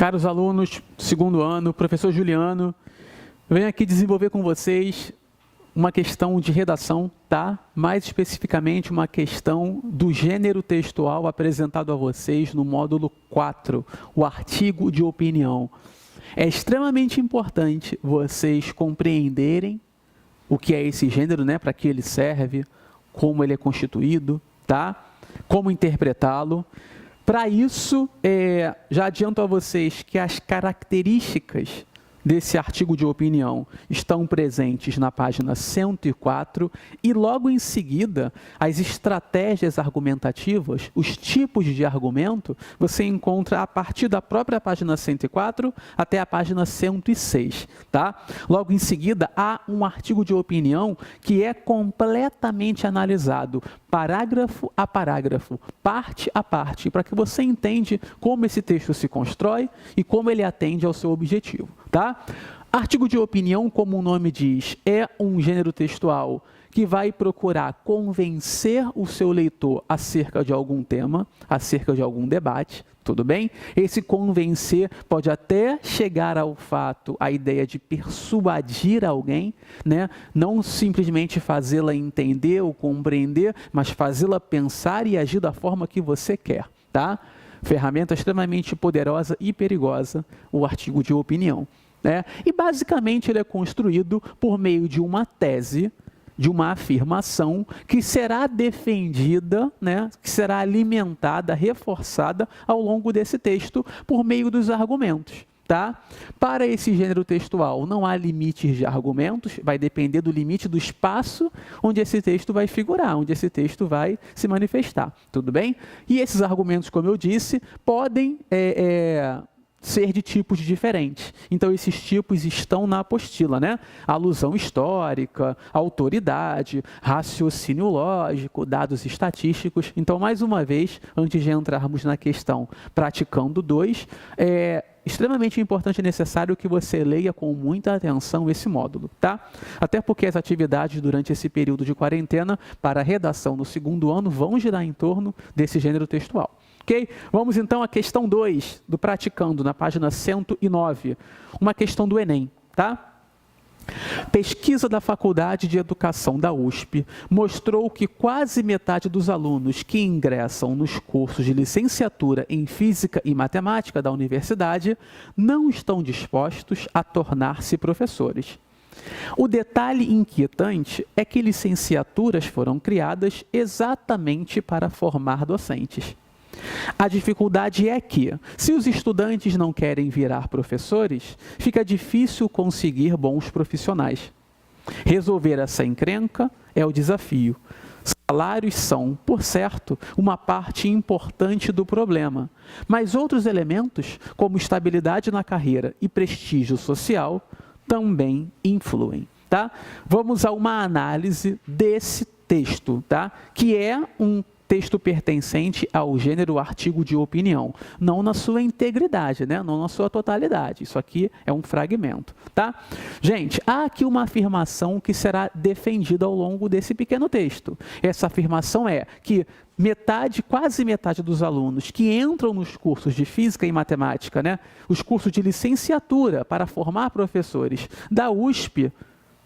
Caros alunos, segundo ano, professor Juliano, venho aqui desenvolver com vocês uma questão de redação, tá? Mais especificamente uma questão do gênero textual apresentado a vocês no módulo 4, o artigo de opinião. É extremamente importante vocês compreenderem o que é esse gênero, né? Para que ele serve, como ele é constituído, tá? Como interpretá-lo. Para isso, já adianto a vocês que as características desse artigo de opinião estão presentes na página 104 e logo em seguida as estratégias argumentativas, os tipos de argumento, você encontra a partir da própria página 104 até a página 106, tá? Logo em seguida há um artigo de opinião que é completamente analisado, parágrafo a parágrafo, parte a parte, para que você entenda como esse texto se constrói e como ele atende ao seu objetivo. Tá? Artigo de opinião, como o nome diz, é um gênero textual que vai procurar convencer o seu leitor acerca de algum tema, acerca de algum debate, tudo bem? Esse convencer pode até chegar ao fato, a ideia de persuadir alguém, né? Não simplesmente fazê-la entender ou compreender, mas fazê-la pensar e agir da forma que você quer, tá? Ferramenta extremamente poderosa e perigosa, o artigo de opinião. Né? E basicamente ele é construído por meio de uma tese, de uma afirmação que será defendida, né? Que será alimentada, reforçada ao longo desse texto por meio dos argumentos. Tá? Para esse gênero textual não há limites de argumentos, vai depender do limite do espaço onde esse texto vai figurar, onde esse texto vai se manifestar, tudo bem? E esses argumentos, como eu disse, podem ser de tipos diferentes. Então, esses tipos estão na apostila, né? Alusão histórica, autoridade, raciocínio lógico, dados estatísticos. Então, mais uma vez, antes de entrarmos na questão praticando 2, extremamente importante e necessário que você leia com muita atenção esse módulo, tá? Até porque as atividades durante esse período de quarentena para a redação no segundo ano vão girar em torno desse gênero textual. Ok? Vamos então à questão 2 do praticando, na página 109, uma questão do Enem, tá? Pesquisa da Faculdade de Educação da USP mostrou que quase metade dos alunos que ingressam nos cursos de licenciatura em Física e Matemática da universidade não estão dispostos a tornar-se professores. O detalhe inquietante é que licenciaturas foram criadas exatamente para formar docentes. A dificuldade é que, se os estudantes não querem virar professores, fica difícil conseguir bons profissionais. Resolver essa encrenca é o desafio. Salários são, por certo, uma parte importante do problema, mas outros elementos, como estabilidade na carreira e prestígio social, também influem. Tá? Vamos a uma análise desse texto, tá? Que é um texto pertencente ao gênero artigo de opinião, não na sua integridade, né? Não na sua totalidade. Isso aqui é um fragmento, tá? Gente, há aqui uma afirmação que será defendida ao longo desse pequeno texto. Essa afirmação é que quase metade dos alunos que entram nos cursos de Física e Matemática, né? Os cursos de licenciatura para formar professores da USP,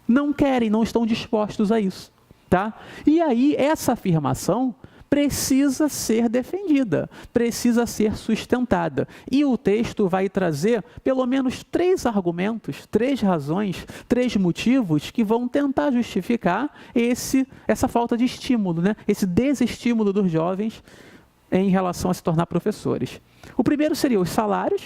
não querem, não estão dispostos a isso, tá? E aí, essa afirmação precisa ser defendida, precisa ser sustentada. E o texto vai trazer pelo menos 3 argumentos, 3 razões, 3 motivos que vão tentar justificar essa falta de estímulo, né? Esse desestímulo dos jovens em relação a se tornar professores. O primeiro seria os salários,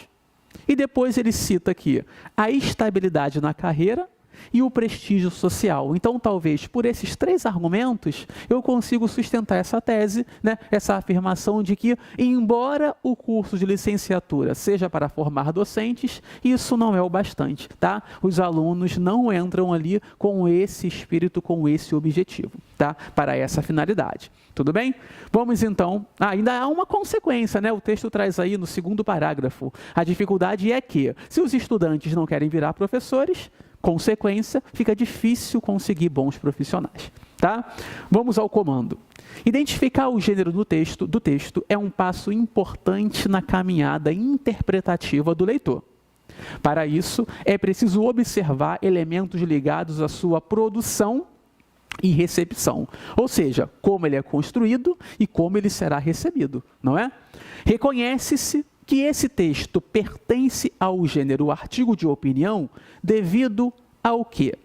e depois ele cita aqui a estabilidade na carreira e o prestígio social. Então, talvez, por esses 3 argumentos, eu consigo sustentar essa tese, né? Essa afirmação de que, embora o curso de licenciatura seja para formar docentes, isso não é o bastante, tá? Os alunos não entram ali com esse espírito, com esse objetivo, tá? Para essa finalidade. Tudo bem? Vamos então, ainda há uma consequência, né? O texto traz aí no segundo parágrafo. A dificuldade é que, se os estudantes não querem virar professores, consequência, fica difícil conseguir bons profissionais, tá? Vamos ao comando. Identificar o gênero do texto é um passo importante na caminhada interpretativa do leitor. Para isso, é preciso observar elementos ligados à sua produção e recepção, ou seja, como ele é construído e como ele será recebido, não é? Reconhece-se que esse texto pertence ao gênero artigo de opinião devido ao quê?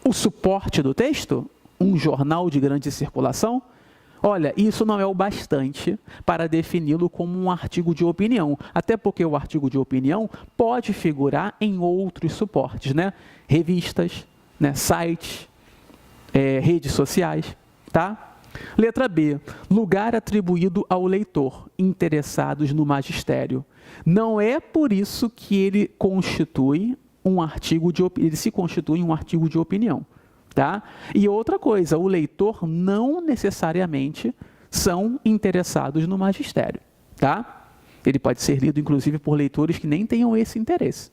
O suporte do texto? Um jornal de grande circulação? Olha, isso não é o bastante para defini-lo como um artigo de opinião, até porque o artigo de opinião pode figurar em outros suportes, né? Revistas, né? Sites, redes sociais, tá? Letra B, lugar atribuído ao leitor, interessados no magistério. Não é por isso que ele constitui um artigo ele se constitui um artigo de opinião. Tá? E outra coisa, o leitor não necessariamente são interessados no magistério. Tá? Ele pode ser lido, inclusive, por leitores que nem tenham esse interesse.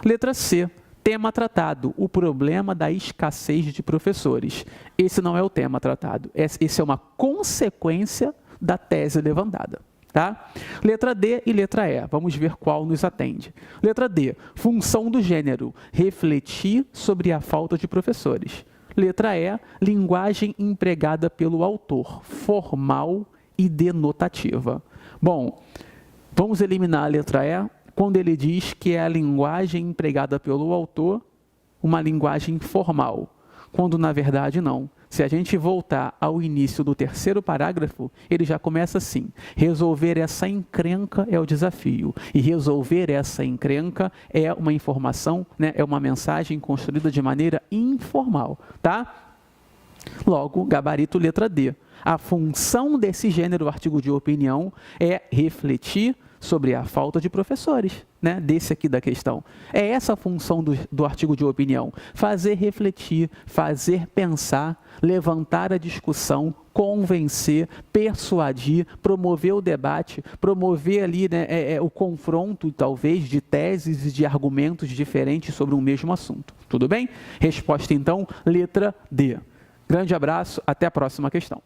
Letra C, tema tratado, o problema da escassez de professores. Esse não é o tema tratado, esse é uma consequência da tese levantada. Tá? Letra D e letra E, vamos ver qual nos atende. Letra D, função do gênero, refletir sobre a falta de professores. Letra E, linguagem empregada pelo autor, formal e denotativa. Bom, vamos eliminar a letra E, quando ele diz que é a linguagem empregada pelo autor uma linguagem formal, quando na verdade não. Se a gente voltar ao início do terceiro parágrafo, ele já começa assim: resolver essa encrenca é o desafio. E resolver essa encrenca é uma informação, né, é uma mensagem construída de maneira informal, tá? Logo, gabarito letra D. A função desse gênero artigo de opinião é refletir sobre a falta de professores, né? Desse aqui da questão. É essa a função do artigo de opinião, fazer refletir, fazer pensar, levantar a discussão, convencer, persuadir, promover o debate, promover ali, né, o confronto, talvez, de teses e de argumentos diferentes sobre um mesmo assunto. Tudo bem? Resposta, então, letra D. Grande abraço, até a próxima questão.